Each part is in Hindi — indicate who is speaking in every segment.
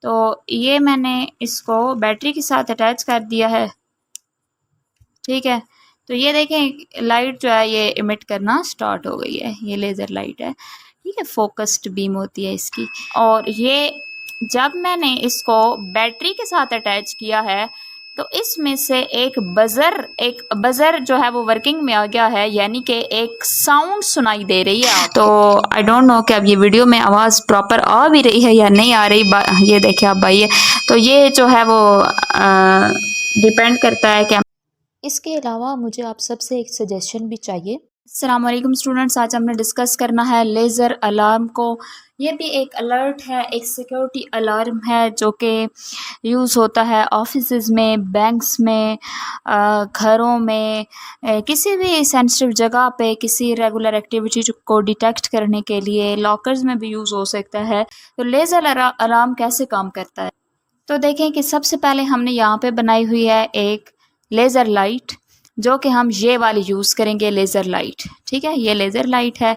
Speaker 1: तो ये मैंने इसको बैटरी के साथ अटैच कर दिया है, ठीक है। तो ये देखें लाइट जो है ये इमिट करना स्टार्ट हो गई है, ये लेज़र लाइट है, ठीक है, फोकस्ड बीम होती है इसकी। और ये जब मैंने इसको बैटरी के साथ अटैच किया है तो इसमें से एक बज़र जो है वो वर्किंग में आ गया है, यानी कि एक साउंड सुनाई दे रही है। तो आई डोंट नो कि अब ये वीडियो में आवाज़ प्रॉपर आ भी रही है या नहीं आ रही, ये देखिए आप भाई। तो ये जो है वो डिपेंड करता है कि
Speaker 2: इसके अलावा मुझे आप सबसे एक सजेशन भी चाहिए।
Speaker 1: अस्सलाम वालेकुम स्टूडेंट्स, आज हमने डिस्कस करना है लेज़र अलार्म को। ये भी एक अलर्ट है, एक सिक्योरिटी अलार्म है जो कि यूज़ होता है ऑफिसेज़ में, बैंक्स में, घरों में, किसी भी सेंसिटिव जगह पे किसी रेगुलर एक्टिविटी को डिटेक्ट करने के लिए। लॉकर्स में भी यूज़ हो सकता है। तो लेज़र अलार्म कैसे काम करता है, तो देखें कि सबसे पहले हमने यहाँ पे बनाई हुई है एक लेज़र लाइट, जो कि हम ये वाली यूज़ करेंगे लेज़र लाइट, ठीक है। ये लेज़र लाइट है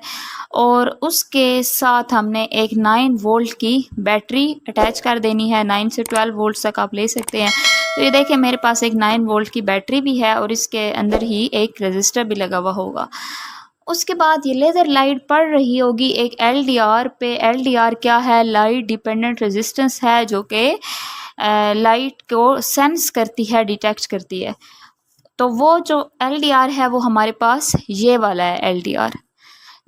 Speaker 1: और उसके साथ हमने एक 9 वोल्ट की बैटरी अटैच कर देनी है। 9 से 12 वोल्ट तक आप ले सकते हैं। तो ये देखें मेरे पास एक 9 वोल्ट की बैटरी भी है और इसके अंदर ही एक रजिस्टर भी लगा हुआ होगा। उसके बाद ये लेज़र लाइट पड़ रही होगी एक LDR पे। LDR क्या है? लाइट डिपेंडेंट रेजिस्टेंस है, जो कि लाइट को सेंस करती है, डिटेक्ट करती है। तो वो जो LDR है वो हमारे पास ये वाला है LDR।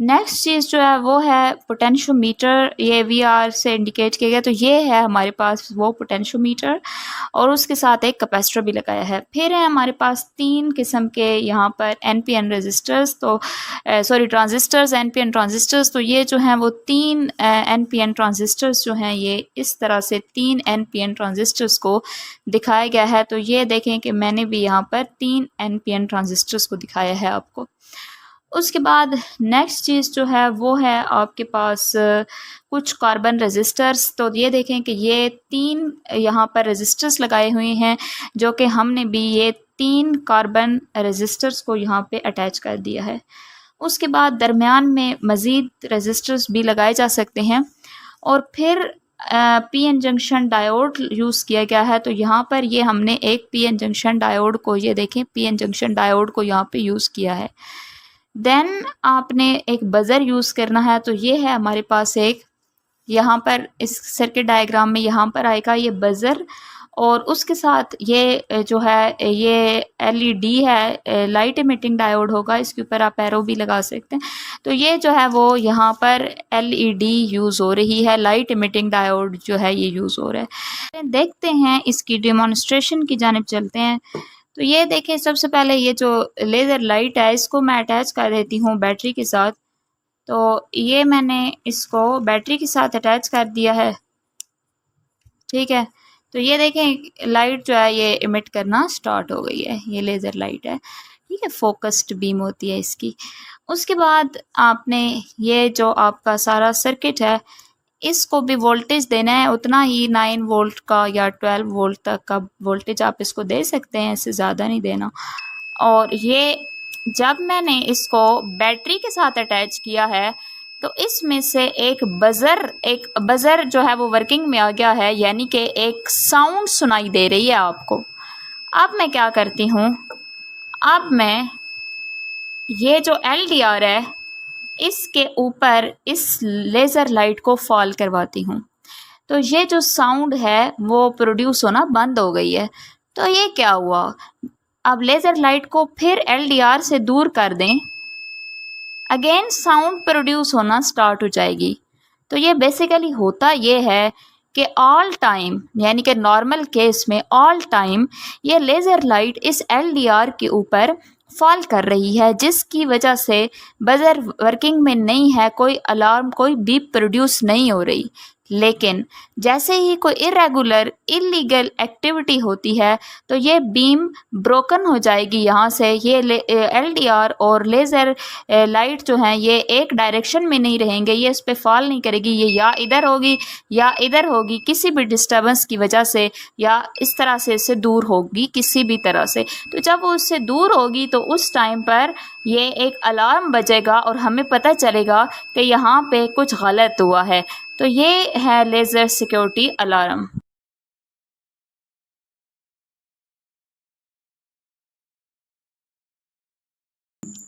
Speaker 1: नेक्स्ट चीज़ जो है वो है पोटेंशियोमीटर। ये VR से इंडिकेट किया गया, तो ये है हमारे पास वो पोटेंशियोमीटर और उसके साथ एक कैपेसिटर भी लगाया है। फिर है हमारे पास 3 किस्म के यहाँ पर NPN रेजिस्टर्स, तो ट्रांजिस्टर्स, NPN ट्रांजिस्टर्स। तो ये जो हैं वो 3 NPN ट्रांजिस्टर्स जो हैं, ये इस तरह से 3 NPN ट्रांजिस्टर्स को दिखाया गया है। तो ये देखें कि मैंने भी यहाँ पर 3 NPN ट्रांजिस्टर्स को दिखाया है आपको। उसके बाद नेक्स्ट चीज़ जो है वो है आपके पास कुछ कार्बन रेजिस्टर्स। तो ये देखें कि ये 3 यहाँ पर रेजिस्टर्स लगाए हुए हैं, जो कि हमने भी ये 3 कार्बन रेजिस्टर्स को यहाँ पे अटैच कर दिया है। उसके बाद दरमियान में मज़ीद रेजिस्टर्स भी लगाए जा सकते हैं और फिर PN जंक्शन डायोड यूज़ किया गया है। तो यहाँ पर ये हमने एक PN जंक्शन डायोड को, ये देखें PN जंक्शन डायोड को यहाँ पे यूज़ किया है। देन आपने एक बज़र यूज़ करना है। तो ये है हमारे पास एक, यहाँ पर इस सर्किट डायग्राम में यहाँ पर आएगा ये बज़र और उसके साथ ये जो है ये LED है, लाइट इमिटिंग डायोड होगा। इसके ऊपर आप एरो भी लगा सकते हैं। तो ये जो है वो यहाँ पर LED यूज़ हो रही है, लाइट इमिटिंग डायोड जो है ये यूज़ हो रहा है। देखते हैं इसकी डेमोन्स्ट्रेशन की जानिब चलते हैं। तो ये देखें सबसे पहले ये जो लेज़र लाइट है इसको मैं अटैच कर देती हूँ बैटरी के साथ। तो ये मैंने इसको बैटरी के साथ अटैच कर दिया है, ठीक है। तो ये देखें लाइट जो है ये इमिट करना स्टार्ट हो गई है, ये लेज़र लाइट है, ठीक है, फोकस्ड बीम होती है इसकी। उसके बाद आपने ये जो आपका सारा सर्किट है इसको भी वोल्टेज देना है, उतना ही 9 वोल्ट का या 12 वोल्ट तक का वोल्टेज आप इसको दे सकते हैं, इससे ज़्यादा नहीं देना। और ये जब मैंने इसको बैटरी के साथ अटैच किया है तो इसमें से एक बज़र जो है वो वर्किंग में आ गया है, यानी कि एक साउंड सुनाई दे रही है आपको। अब मैं क्या करती हूँ, अब मैं ये जो LDR है इसके ऊपर इस लेज़र लाइट को फॉल करवाती हूँ। तो ये जो साउंड है वो प्रोड्यूस होना बंद हो गई है। तो ये क्या हुआ, अब लेज़र लाइट को फिर LDR से दूर कर दें, अगेन साउंड प्रोड्यूस होना स्टार्ट हो जाएगी। तो ये बेसिकली होता ये है कि ऑल टाइम, यानी कि नॉर्मल केस में ऑल टाइम ये लेज़र लाइट इस LDR के ऊपर फॉल कर रही है, जिसकी वजह से बज़र वर्किंग में नहीं है, कोई अलार्म, कोई बीप प्रोड्यूस नहीं हो रही। लेकिन जैसे ही कोई इरेगुलर इलीगल एक्टिविटी होती है तो ये बीम ब्रोकन हो जाएगी। यहाँ से ये LDR और लेज़र लाइट जो हैं ये एक डायरेक्शन में नहीं रहेंगे, ये इस पर फॉल नहीं करेगी, ये या इधर होगी या इधर होगी, किसी भी डिस्टर्बेंस की वजह से, या इस तरह से इससे दूर होगी किसी भी तरह से। तो जब वो उससे दूर होगी तो उस टाइम पर ये एक अलार्म बजेगा और हमें पता चलेगा कि यहाँ पे कुछ गलत हुआ है। तो ये है laser security alarm.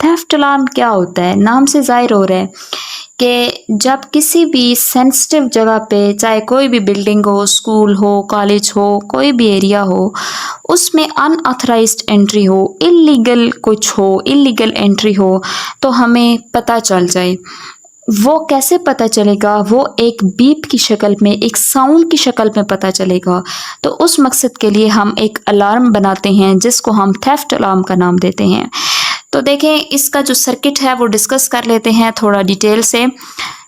Speaker 1: Theft alarm क्या होता है? नाम से ज़ाहिर हो रहा है कि जब किसी भी सेंसिटिव जगह पे, चाहे कोई भी बिल्डिंग हो, स्कूल हो, कॉलेज हो, कोई भी एरिया हो, उसमें अनऑथराइज्ड एंट्री हो, इल्लीगल कुछ हो, इल्लीगल एंट्री हो, तो हमें पता चल जाए। वो कैसे पता चलेगा? वो एक बीप की शक्ल में, एक साउंड की शक्ल में पता चलेगा। तो उस मकसद के लिए हम एक अलार्म बनाते हैं जिसको हम थेफ्ट अलार्म का नाम देते हैं। तो देखें, इसका जो सर्किट है वो डिस्कस कर लेते हैं थोड़ा डिटेल से।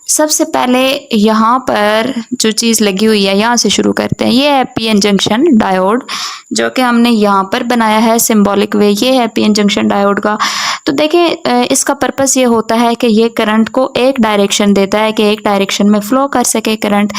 Speaker 1: सबसे पहले यहाँ पर जो चीज़ लगी हुई है यहाँ से शुरू करते हैं। ये है पीएन जंक्शन डायोड जो कि हमने यहाँ पर बनाया है सिंबॉलिक वे। ये है पीएन जंक्शन डायोड का। तो देखें, इसका पर्पस ये होता है कि ये करंट को एक डायरेक्शन देता है कि एक डायरेक्शन में फ़्लो कर सके करंट।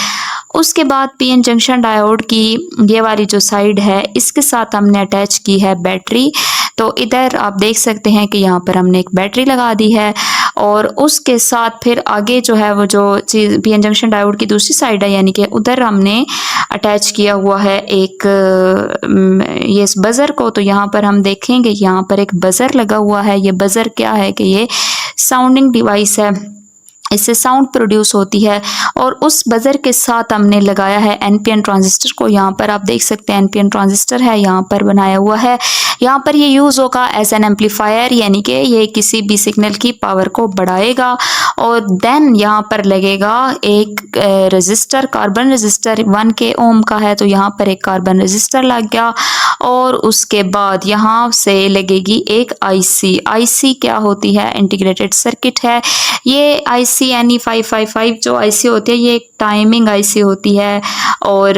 Speaker 1: उसके बाद पीएन जंक्शन डायोड की ये वाली जो साइड है इसके साथ हमने अटैच की है बैटरी। तो इधर आप देख सकते हैं कि यहाँ पर हमने एक बैटरी लगा दी है और उसके साथ फिर आगे जो है वो जो चीज़ पीएन जंक्शन डायोड की दूसरी साइड है, यानी कि उधर हमने अटैच किया हुआ है एक ये इस बज़र को। तो यहाँ पर हम देखेंगे यहाँ पर एक बज़र लगा हुआ है। ये बज़र क्या है कि ये साउंडिंग डिवाइस है, इससे साउंड प्रोड्यूस होती है। और उस बज़र के साथ हमने लगाया है एनपीएन ट्रांजिस्टर को। यहाँ पर आप देख सकते हैं एनपीएन ट्रांजिस्टर है यहाँ पर बनाया हुआ है। यहाँ पर ये यूज़ होगा एज एन एम्पलीफायर, यानी कि ये किसी भी सिग्नल की पावर को बढ़ाएगा। और देन यहाँ पर लगेगा एक रजिस्टर, कार्बन रजिस्टर 1K ओम का है, तो यहाँ पर एक कार्बन रजिस्टर लग गया। और उसके बाद यहाँ से लगेगी एक आईसी। आईसी क्या होती है? इंटीग्रेटेड सर्किट है। ये आईसी यानी 555 जो आईसी होती है ये एक टाइमिंग आईसी होती है और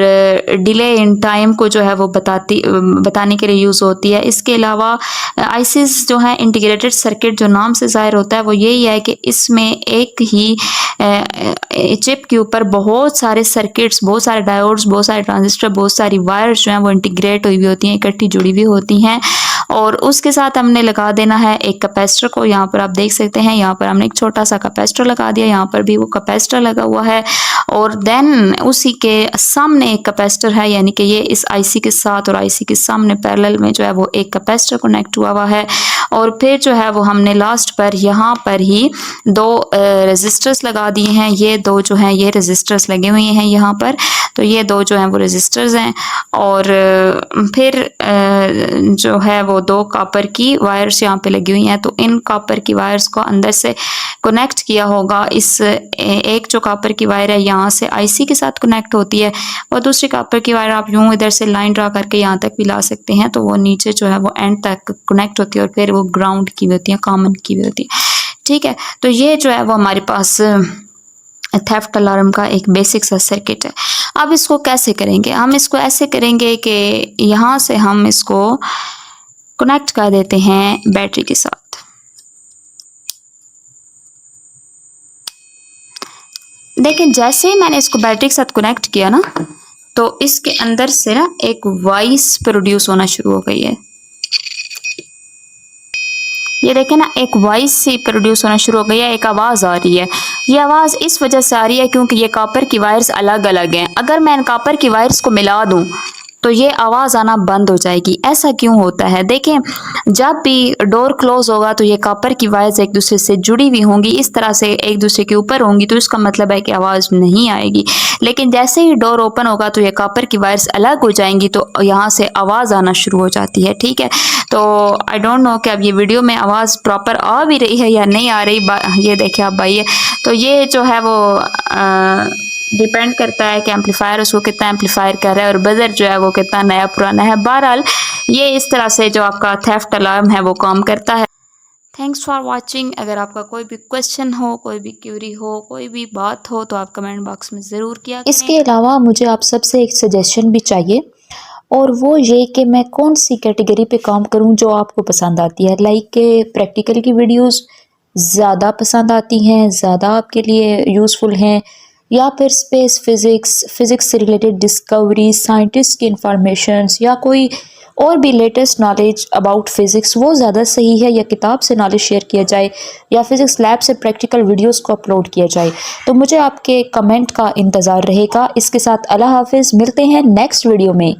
Speaker 1: डिले इन टाइम को जो है वो बताने के लिए यूज़ होती है। इसके अलावा आईसीज जो है इंटीग्रेटेड सर्किट, जो नाम से ज़ाहिर होता है वो यही है कि इसमें एक ही चिप के ऊपर बहुत सारे सर्किट्स, बहुत सारे डायोड्स, बहुत सारे ट्रांजिस्टर, बहुत सारी वायर्स जो हैं वो इंटीग्रेट हुई हुई होती हैं, इकट्ठी जुड़ी हुई होती हैं। और उसके साथ हमने लगा देना है एक कैपेसिटर को। यहाँ पर आप देख सकते हैं यहाँ पर हमने एक छोटा सा कैपेसिटर लगा दिया, यहाँ पर भी वो कैपेसिटर लगा हुआ है। और देन उसी के सामने एक कैपेसिटर है, यानी कि ये इस आईसी के साथ और आईसी के सामने पैरेलल में जो है वो एक कैपेसिटर कनेक्ट हुआ हुआ है। और फिर जो है वो हमने लास्ट पर यहाँ पर ही दो रेजिस्टर्स लगा दिए हैं। ये दो जो हैं ये रेजिस्टर्स लगे हुए हैं यहाँ पर, तो ये दो जो हैं वो रेजिस्टर्स हैं। और फिर जो है वो दो कॉपर की वायर्स यहाँ पे लगी हुई हैं। तो इन कॉपर की वायर्स को अंदर से कनेक्ट किया होगा। इस एक जो कॉपर की वायर है यहाँ से आईसी के साथ कनेक्ट होती है, और दूसरी कॉपर की वायर आप यूँ इधर से लाइन ड्रा करके यहाँ तक भी ला सकते हैं। तो वो नीचे जो है वो एंड तक कनेक्ट होती है और फिर वो ग्राउंड की भी होती है, कॉमन की भी होती है। ठीक है, तो ये जो है वो हमारे पास थेफ्ट अलार्म का एक बेसिक सा सर्किट है। अब इसको कैसे करेंगे? हम इसको ऐसे करेंगे कि यहाँ से हम इसको कनेक्ट कर देते हैं बैटरी के साथ। देखें, जैसे ही मैंने इसको बैटरी के साथ कनेक्ट किया ना, तो इसके अंदर से ना एक वॉइस प्रोड्यूस होना शुरू हो गई है। ये देखें ना, एक वॉइस सी प्रोड्यूस होना शुरू हो गई है, एक आवाज़ आ रही है। ये आवाज़ इस वजह से आ रही है क्योंकि ये कॉपर की वायर्स अलग अलग हैं। अगर मैं इन कॉपर की वायर्स को मिला दूं तो ये आवाज़ आना बंद हो जाएगी। ऐसा क्यों होता है? देखें, जब भी डोर क्लोज होगा तो ये कॉपर की वायर्स एक दूसरे से जुड़ी हुई होंगी, इस तरह से एक दूसरे के ऊपर होंगी, तो इसका मतलब है कि आवाज़ नहीं आएगी। लेकिन जैसे ही डोर ओपन होगा तो ये कॉपर की वायर्स अलग हो जाएंगी, तो यहाँ से आवाज़ आना शुरू हो जाती है। ठीक है, तो आई डोंट नो कि अब ये वीडियो में आवाज़ प्रॉपर आ भी रही है या नहीं आ रही। ये देखें आप भाई, तो ये जो है वो डिपेंड करता है कि एम्पलीफायर उसको कितना एम्पलीफायर कर रहा है और बजर जो है वो कितना नया पुराना है। बहरहाल ये इस तरह से जो आपका थेफ्ट अलार्म है वो काम करता है। Thanks for watching. अगर आपका कोई भी क्वेश्चन हो, कोई भी क्यूरी हो, कोई भी बात हो तो आप कमेंट बॉक्स में ज़रूर किया करें।
Speaker 2: इसके अलावा मुझे आप सबसे एक सजेशन भी चाहिए, और वो ये कि मैं कौन सी कैटेगरी पे काम करूं जो आपको पसंद आती है। लाइक के प्रैक्टिकल की वीडियोस ज़्यादा पसंद आती हैं, ज़्यादा आपके लिए यूज़फुल हैं, या फिर स्पेस फिज़िक्स से रिलेटेड डिस्कवरी, साइंटिस्ट की इंफॉर्मेशंस, या कोई और भी लेटेस्ट नॉलेज अबाउट फ़िज़िक्स वो ज़्यादा सही है, या किताब से नॉलेज शेयर किया जाए, या फ़िज़िक्स लैब से प्रैक्टिकल वीडियोस को अपलोड किया जाए। तो मुझे आपके कमेंट का इंतज़ार रहेगा। इसके साथ अल्लाह हाफिज़, मिलते हैं नेक्स्ट वीडियो में।